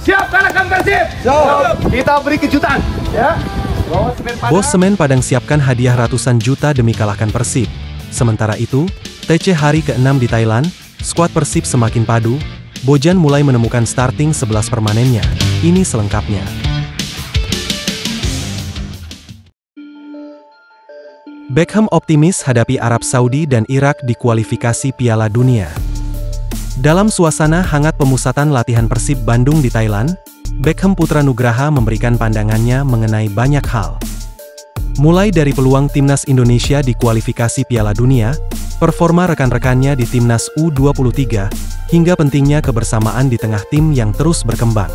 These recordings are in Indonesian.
Siap kalahkan Persib. Kita beri kejutan, ya. Bos Semen Padang siapkan hadiah ratusan juta demi kalahkan Persib. Sementara itu, TC hari ke-6 di Thailand, skuad Persib semakin padu. Bojan mulai menemukan starting 11 permanennya. Ini selengkapnya. Beckham optimis hadapi Arab Saudi dan Irak di kualifikasi Piala Dunia. Dalam suasana hangat pemusatan latihan Persib Bandung di Thailand, Beckham Putra Nugraha memberikan pandangannya mengenai banyak hal. Mulai dari peluang timnas Indonesia di kualifikasi Piala Dunia, performa rekan-rekannya di timnas U23, hingga pentingnya kebersamaan di tengah tim yang terus berkembang.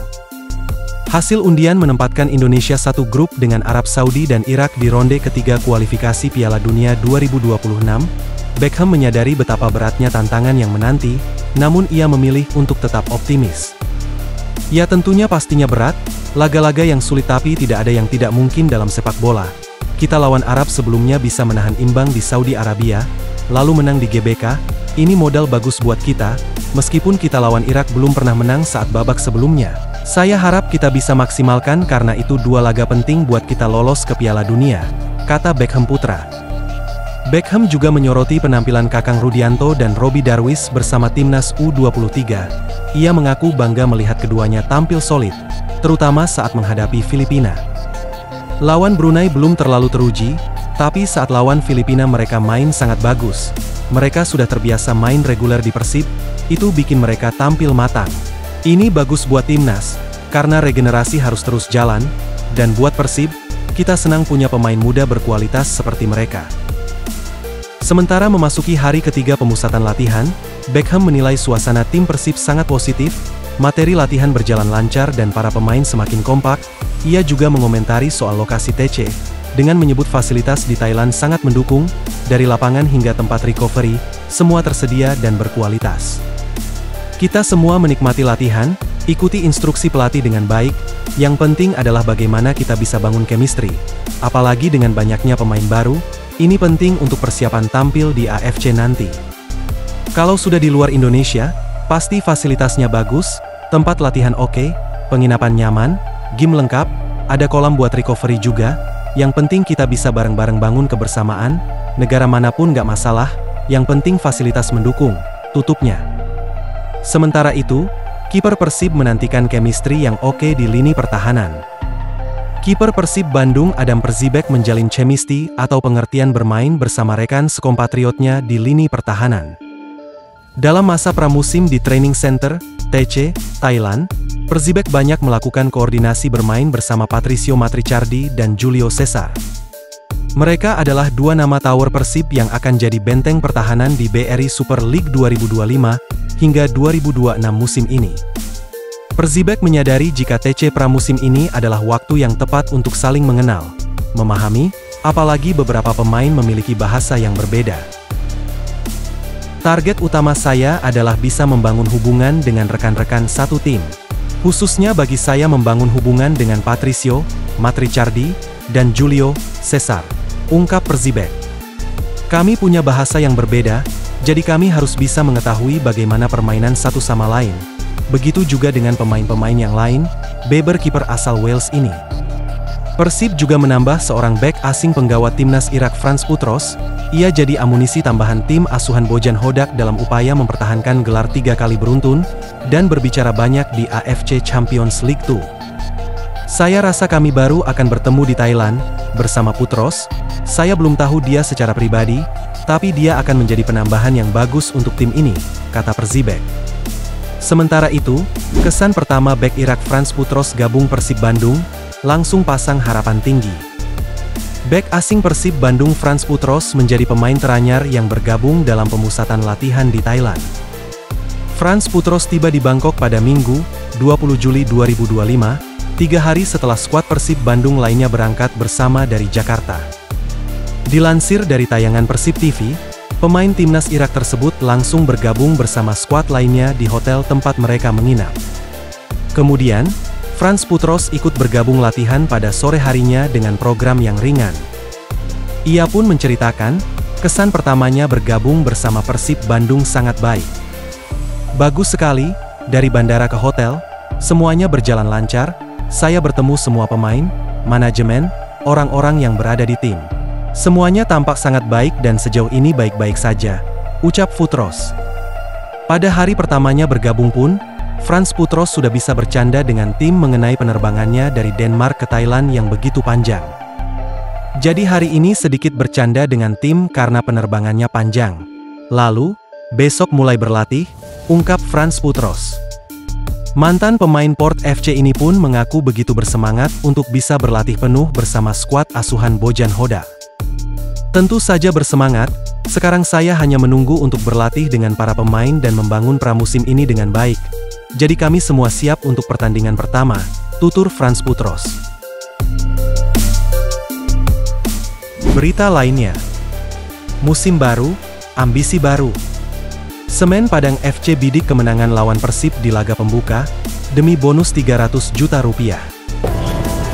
Hasil undian menempatkan Indonesia satu grup dengan Arab Saudi dan Irak di ronde ketiga kualifikasi Piala Dunia 2026. Beckham menyadari betapa beratnya tantangan yang menanti, namun ia memilih untuk tetap optimis. Ya tentunya pastinya berat, laga-laga yang sulit tapi tidak ada yang tidak mungkin dalam sepak bola. Kita lawan Arab sebelumnya bisa menahan imbang di Saudi Arabia, lalu menang di GBK, ini modal bagus buat kita, meskipun kita lawan Irak belum pernah menang saat babak sebelumnya. Saya harap kita bisa maksimalkan karena itu dua laga penting buat kita lolos ke Piala Dunia, kata Beckham Putra. Beckham juga menyoroti penampilan Kakang Rudianto dan Robby Darwish bersama timnas U23. Ia mengaku bangga melihat keduanya tampil solid, terutama saat menghadapi Filipina. Lawan Brunei belum terlalu teruji, tapi saat lawan Filipina mereka main sangat bagus. Mereka sudah terbiasa main reguler di Persib, itu bikin mereka tampil matang. Ini bagus buat timnas, karena regenerasi harus terus jalan, dan buat Persib, kita senang punya pemain muda berkualitas seperti mereka. Sementara memasuki hari ketiga pemusatan latihan, Beckham menilai suasana tim Persib sangat positif, materi latihan berjalan lancar dan para pemain semakin kompak. Ia juga mengomentari soal lokasi TC, dengan menyebut fasilitas di Thailand sangat mendukung, dari lapangan hingga tempat recovery, semua tersedia dan berkualitas. Kita semua menikmati latihan, ikuti instruksi pelatih dengan baik, yang penting adalah bagaimana kita bisa bangun chemistry. Apalagi dengan banyaknya pemain baru, ini penting untuk persiapan tampil di AFC nanti. Kalau sudah di luar Indonesia, pasti fasilitasnya bagus, tempat latihan oke, penginapan nyaman, gym lengkap, ada kolam buat recovery juga, yang penting kita bisa bareng-bareng bangun kebersamaan, negara manapun gak masalah, yang penting fasilitas mendukung, tutupnya. Sementara itu, kiper Persib menantikan chemistry yang oke di lini pertahanan. Kiper Persib Bandung Adam Perzibek menjalin chemistry atau pengertian bermain bersama rekan sekompatriotnya di lini pertahanan. Dalam masa pramusim di Training Center, TC, Thailand, Perzibek banyak melakukan koordinasi bermain bersama Patricio Matrichardi dan Julio Cesar. Mereka adalah dua nama tower Persib yang akan jadi benteng pertahanan di BRI Super League 2025 hingga 2026 musim ini. Perzibek menyadari jika TC pramusim ini adalah waktu yang tepat untuk saling mengenal, memahami, apalagi beberapa pemain memiliki bahasa yang berbeda. Target utama saya adalah bisa membangun hubungan dengan rekan-rekan satu tim. Khususnya bagi saya membangun hubungan dengan Patricio, Matrichardi, dan Julio Cesar, ungkap Perzibek. Kami punya bahasa yang berbeda, jadi kami harus bisa mengetahui bagaimana permainan satu sama lain. Begitu juga dengan pemain-pemain yang lain, beber kiper asal Wales ini. Persib juga menambah seorang bek asing penggawa timnas Irak Frans Putros. Ia jadi amunisi tambahan tim asuhan Bojan Hodak dalam upaya mempertahankan gelar 3 kali beruntun, dan berbicara banyak di AFC Champions League 2. Saya rasa kami baru akan bertemu di Thailand, bersama Putros. Saya belum tahu dia secara pribadi, tapi dia akan menjadi penambahan yang bagus untuk tim ini, kata Perzibek. Sementara itu, kesan pertama bek Irak Frans Putros gabung Persib Bandung, langsung pasang harapan tinggi. Bek asing Persib Bandung Frans Putros menjadi pemain teranyar yang bergabung dalam pemusatan latihan di Thailand. Frans Putros tiba di Bangkok pada Minggu, 20 Juli 2025, 3 hari setelah skuad Persib Bandung lainnya berangkat bersama dari Jakarta. Dilansir dari tayangan Persib TV, pemain timnas Irak tersebut langsung bergabung bersama skuad lainnya di hotel tempat mereka menginap. Kemudian, Frans Putros ikut bergabung latihan pada sore harinya dengan program yang ringan. Ia pun menceritakan, kesan pertamanya bergabung bersama Persib Bandung sangat baik. Bagus sekali, dari bandara ke hotel, Semuanya berjalan lancar, saya bertemu semua pemain, manajemen, orang-orang yang berada di tim. Semuanya tampak sangat baik dan sejauh ini baik-baik saja, ucap Futros. Pada hari pertamanya bergabung pun, Frans Putros sudah bisa bercanda dengan tim mengenai penerbangannya dari Denmark ke Thailand yang begitu panjang. Jadi hari ini sedikit bercanda dengan tim karena penerbangannya panjang. Lalu, besok mulai berlatih, ungkap Frans Putros. Mantan pemain Port FC ini pun mengaku begitu bersemangat untuk bisa berlatih penuh bersama skuad asuhan Bojan Hoda. Tentu saja bersemangat, sekarang saya hanya menunggu untuk berlatih dengan para pemain dan membangun pramusim ini dengan baik. Jadi kami semua siap untuk pertandingan pertama, tutur Frans Putros. Berita lainnya. Musim baru, ambisi baru. Semen Padang FC bidik kemenangan lawan Persib di laga pembuka, demi bonus 300 juta rupiah.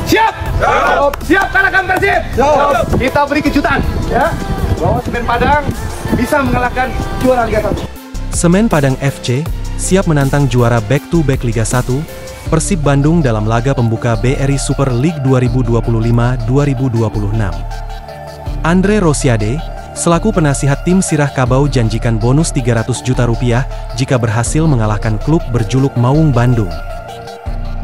Siap! Siap kalahkan Persib! Kita beri kejutan, ya, bahwa Semen Padang bisa mengalahkan juara Liga 1. Semen Padang FC siap menantang juara back-to-back Liga 1, Persib Bandung dalam laga pembuka BRI Super League 2025-2026. Andre Rosiade, selaku penasihat tim Sirah Kabau janjikan bonus 300 juta rupiah jika berhasil mengalahkan klub berjuluk Maung Bandung.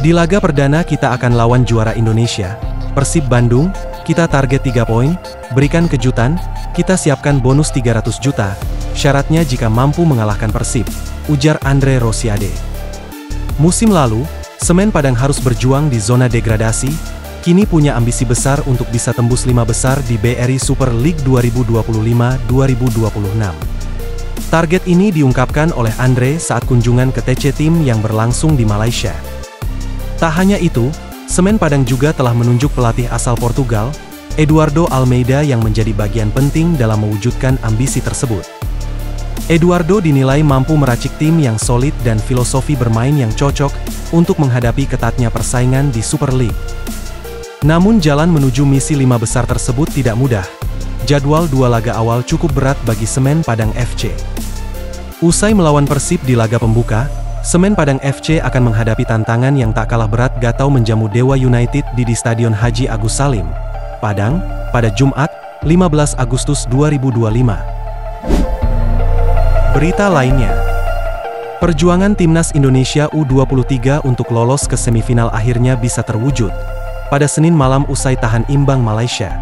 Di laga perdana kita akan lawan juara Indonesia, Persib Bandung, kita target 3 poin, berikan kejutan, kita siapkan bonus 300 juta, syaratnya jika mampu mengalahkan Persib, ujar Andre Rosiade. Musim lalu, Semen Padang harus berjuang di zona degradasi, kini punya ambisi besar untuk bisa tembus 5 besar di BRI Super League 2025-2026. Target ini diungkapkan oleh Andre saat kunjungan ke TC tim yang berlangsung di Malaysia. Tak hanya itu, Semen Padang juga telah menunjuk pelatih asal Portugal, Eduardo Almeida yang menjadi bagian penting dalam mewujudkan ambisi tersebut. Eduardo dinilai mampu meracik tim yang solid dan filosofi bermain yang cocok untuk menghadapi ketatnya persaingan di Super League. Namun jalan menuju misi 5 besar tersebut tidak mudah. Jadwal 2 laga awal cukup berat bagi Semen Padang FC. Usai melawan Persib di laga pembuka, Semen Padang FC akan menghadapi tantangan yang tak kalah berat Gatau menjamu Dewa United di Stadion Haji Agus Salim, Padang, pada Jumat, 15 Agustus 2025. Berita lainnya. Perjuangan Timnas Indonesia U23 untuk lolos ke semifinal akhirnya bisa terwujud pada Senin malam usai tahan imbang Malaysia.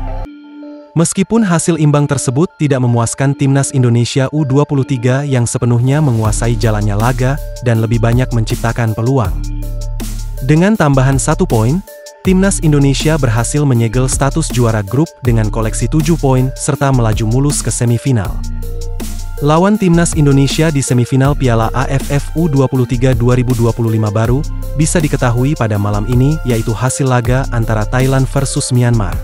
Meskipun hasil imbang tersebut tidak memuaskan Timnas Indonesia U23 yang sepenuhnya menguasai jalannya laga dan lebih banyak menciptakan peluang. Dengan tambahan 1 poin, Timnas Indonesia berhasil menyegel status juara grup dengan koleksi 7 poin serta melaju mulus ke semifinal. Lawan Timnas Indonesia di semifinal Piala AFF U23 2025 baru bisa diketahui pada malam ini, yaitu hasil laga antara Thailand versus Myanmar.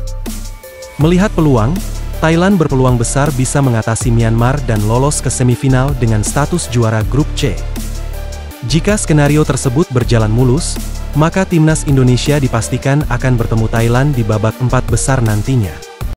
Melihat peluang, Thailand berpeluang besar bisa mengatasi Myanmar dan lolos ke semifinal dengan status juara grup C. Jika skenario tersebut berjalan mulus, maka Timnas Indonesia dipastikan akan bertemu Thailand di babak 4 besar nantinya.